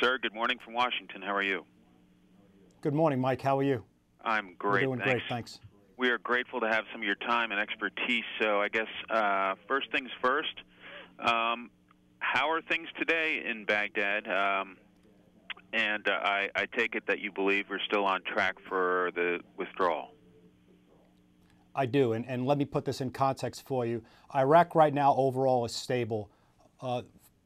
Sir, good morning from Washington. How are you? Good morning, Mike. How are you? I'm great. We're doing great, thanks. We are grateful to have some of your time and expertise. So I guess first things first, how are things today in Baghdad? And I take it that you believe we're still on track for the withdrawal. I do, and let me put this in context for you. Iraq right now overall is stable.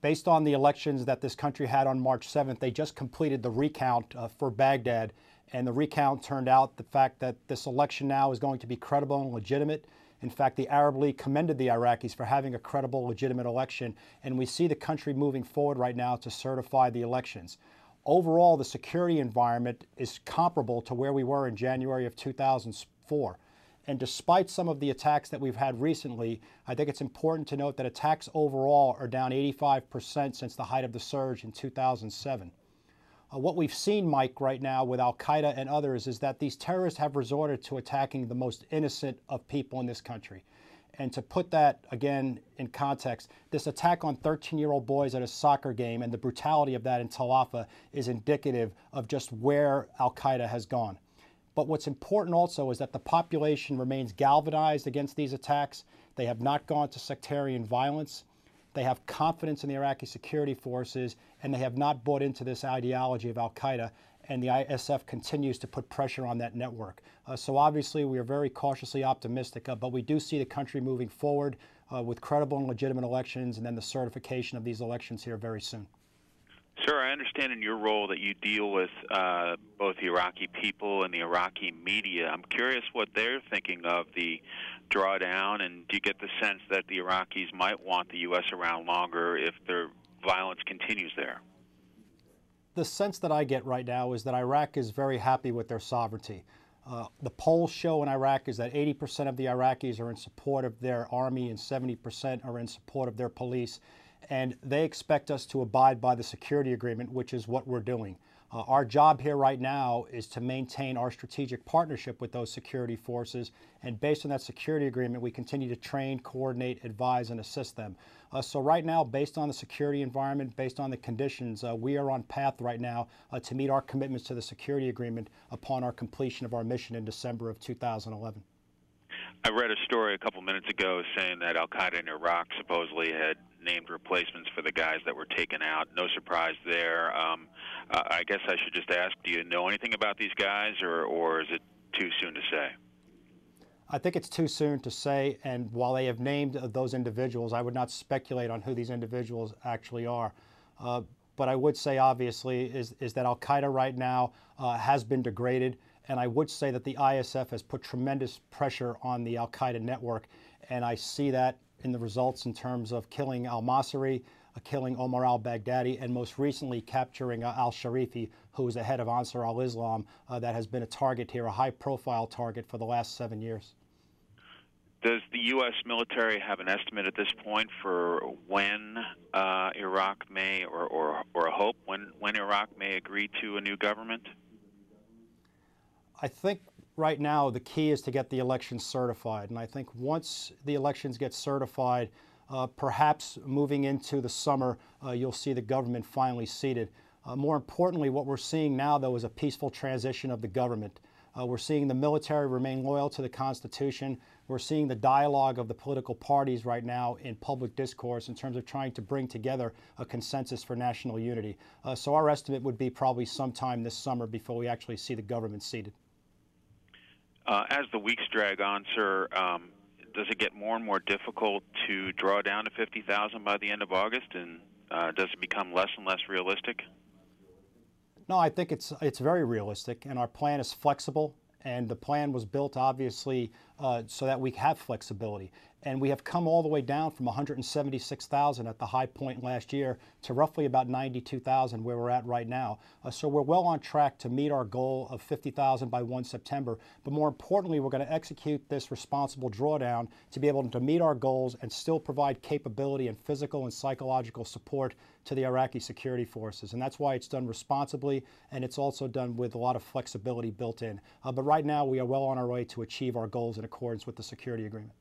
Based on the elections that this country had on March 7th, they just completed the recount for Baghdad, and the recount turned out the fact that this election now is going to be credible and legitimate. In fact, the Arab League commended the Iraqis for having a credible, legitimate election, and we see the country moving forward right now to certify the elections. Overall, the security environment is comparable to where we were in January of 2004. And despite some of the attacks that we've had recently, I think it's important to note that attacks overall are down 85% since the height of the surge in 2007. What we've seen, Mike, right now with al-Qaeda and others is that these terrorists have resorted to attacking the most innocent of people in this country. And to put that, again, in context, this attack on 13-year-old boys at a soccer game and the brutality of that in Tel Aviv is indicative of just where al-Qaeda has gone. But what's important also is that the population remains galvanized against these attacks. They have not gone to sectarian violence. They have confidence in the Iraqi security forces, and they have not bought into this ideology of al-Qaeda. And the ISF continues to put pressure on that network. So obviously, we are very cautiously optimistic, but we do see the country moving forward with credible and legitimate elections, and then the certification of these elections here very soon. Sir, I understand in your role that you deal with both the Iraqi people and the Iraqi media. I'm curious what they're thinking of the drawdown, and do you get the sense that the Iraqis might want the U.S. around longer if their violence continues there? The sense that I get right now is that Iraq is very happy with their sovereignty. The polls show in Iraq is that 80% of the Iraqis are in support of their army and 70% are in support of their police. And they expect us to abide by the security agreement, which is what we're doing. Our job here right now is to maintain our strategic partnership with those security forces. And based on that security agreement, we continue to train, coordinate, advise, and assist them. So right now, based on the security environment, based on the conditions, we are on path right now to meet our commitments to the security agreement upon our completion of our mission in December of 2011. I read a story a couple minutes ago saying that al-Qaeda in Iraq supposedly had named replacements for the guys that were taken out. No surprise there. I guess I should just ask, do you know anything about these guys, or is it too soon to say? I think it's too soon to say, and while they have named those individuals, I would not speculate on who these individuals actually are. But I would say, obviously, is that al-Qaeda right now has been degraded. And I would say that the ISF has put tremendous pressure on the al-Qaeda network. And I see that in the results in terms of killing al-Masri, killing Omar al-Baghdadi, and most recently capturing al-Sharifi, who is the head of Ansar al-Islam, that has been a target here, a high-profile target for the last 7 years. Does the U.S. military have an estimate at this point for when Iraq may, or a hope, when Iraq may agree to a new government? I think right now the key is to get the elections certified. And I think once the elections get certified, perhaps moving into the summer, you'll see the government finally seated. More importantly, what we're seeing now, though, is a peaceful transition of the government. We're seeing the military remain loyal to the Constitution. We're seeing the dialogue of the political parties right now in public discourse in terms of trying to bring together a consensus for national unity. So our estimate would be probably sometime this summer before we actually see the government seated. As the weeks drag on, sir, does it get more and more difficult to draw down to 50,000 by the end of August, and does it become less and less realistic? No, I think it's very realistic, and our plan is flexible, and the plan was built, obviously, so that we have flexibility. And we have come all the way down from 176,000 at the high point last year to roughly about 92,000 where we're at right now. So we're well on track to meet our goal of 50,000 by 1 September. But more importantly, we're going to execute this responsible drawdown to be able to meet our goals and still provide capability and physical and psychological support to the Iraqi security forces. And that's why it's done responsibly, and it's also done with a lot of flexibility built in. But right now, we are well on our way to achieve our goals in accordance with the security agreement.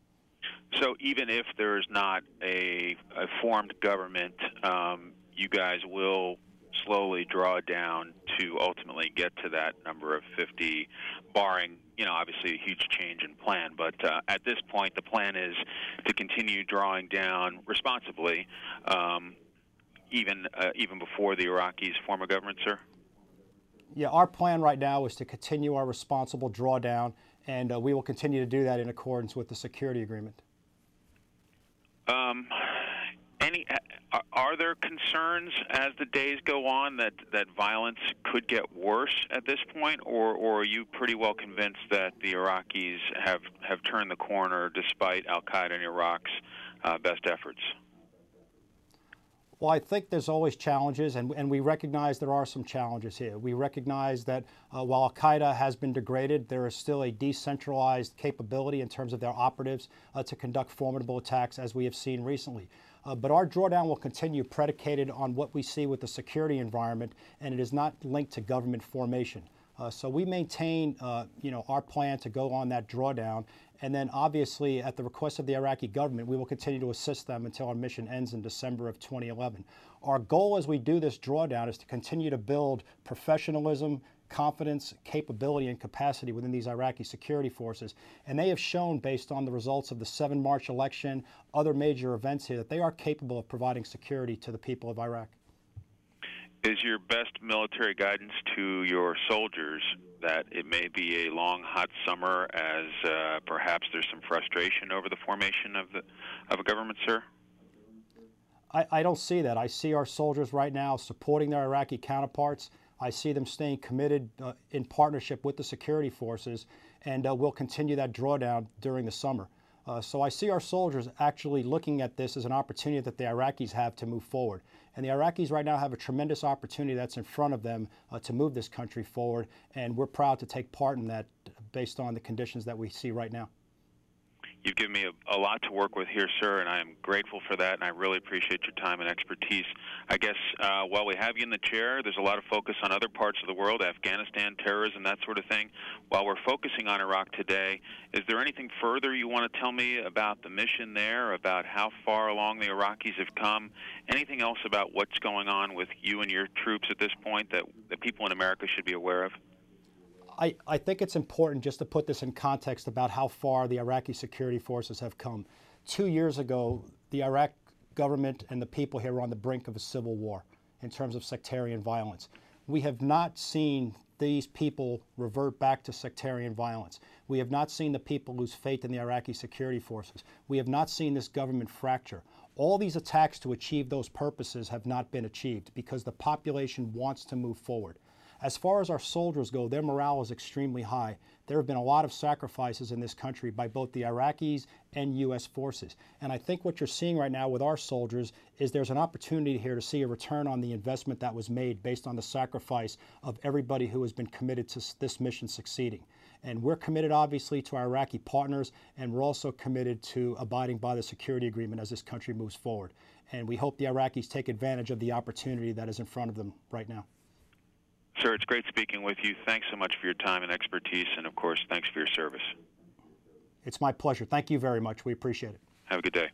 So even if there's not a formed government, you guys will slowly draw down to ultimately get to that number of 50, barring, obviously a huge change in plan. But at this point, the plan is to continue drawing down responsibly, even before the Iraqis form a government, sir? Yeah, our plan right now is to continue our responsible drawdown, and we will continue to do that in accordance with the security agreement. Are there concerns as the days go on that violence could get worse at this point, or are you pretty well convinced that the Iraqis have turned the corner despite al-Qaeda in Iraq's best efforts? Well, I think there's always challenges, and we recognize there are some challenges here. We recognize that while al-Qaeda has been degraded, there is still a decentralized capability in terms of their operatives to conduct formidable attacks, as we have seen recently. But our drawdown will continue predicated on what we see with the security environment, and it is not linked to government formation. So we maintain, our plan to go on that drawdown, and then obviously at the request of the Iraqi government, we will continue to assist them until our mission ends in December of 2011. Our goal as we do this drawdown is to continue to build professionalism, confidence, capability, and capacity within these Iraqi security forces. And they have shown, based on the results of the 7 March election, other major events here, that they are capable of providing security to the people of Iraq. Is your best military guidance to your soldiers that it may be a long, hot summer, as perhaps there's some frustration over the formation of a government, sir? I don't see that. I see our soldiers right now supporting their Iraqi counterparts. I see them staying committed in partnership with the security forces, and we'll continue that drawdown during the summer. So I see our soldiers actually looking at this as an opportunity that the Iraqis have to move forward. And the Iraqis right now have a tremendous opportunity that's in front of them to move this country forward, and we're proud to take part in that based on the conditions that we see right now. You've given me a lot to work with here, sir, and I am grateful for that, and I really appreciate your time and expertise. I guess while we have you in the chair, there's a lot of focus on other parts of the world, Afghanistan, terrorism, that sort of thing. While we're focusing on Iraq today, is there anything further you want to tell me about the mission there, about how far along the Iraqis have come, anything else about what's going on with you and your troops at this point that people in America should be aware of? I think it's important just to put this in context about how far the Iraqi security forces have come. 2 years ago, the Iraq government and the people here were on the brink of a civil war in terms of sectarian violence. We have not seen these people revert back to sectarian violence. We have not seen the people lose faith in the Iraqi security forces. We have not seen this government fracture. All these attacks to achieve those purposes have not been achieved because the population wants to move forward. As far as our soldiers go, their morale is extremely high. There have been a lot of sacrifices in this country by both the Iraqis and U.S. forces. And I think what you're seeing right now with our soldiers is there's an opportunity here to see a return on the investment that was made based on the sacrifice of everybody who has been committed to this mission succeeding. And we're committed, obviously, to our Iraqi partners, and we're also committed to abiding by the security agreement as this country moves forward. And we hope the Iraqis take advantage of the opportunity that is in front of them right now. Sir, it's great speaking with you. Thanks so much for your time and expertise, and of course, thanks for your service. It's my pleasure. Thank you very much. We appreciate it. Have a good day.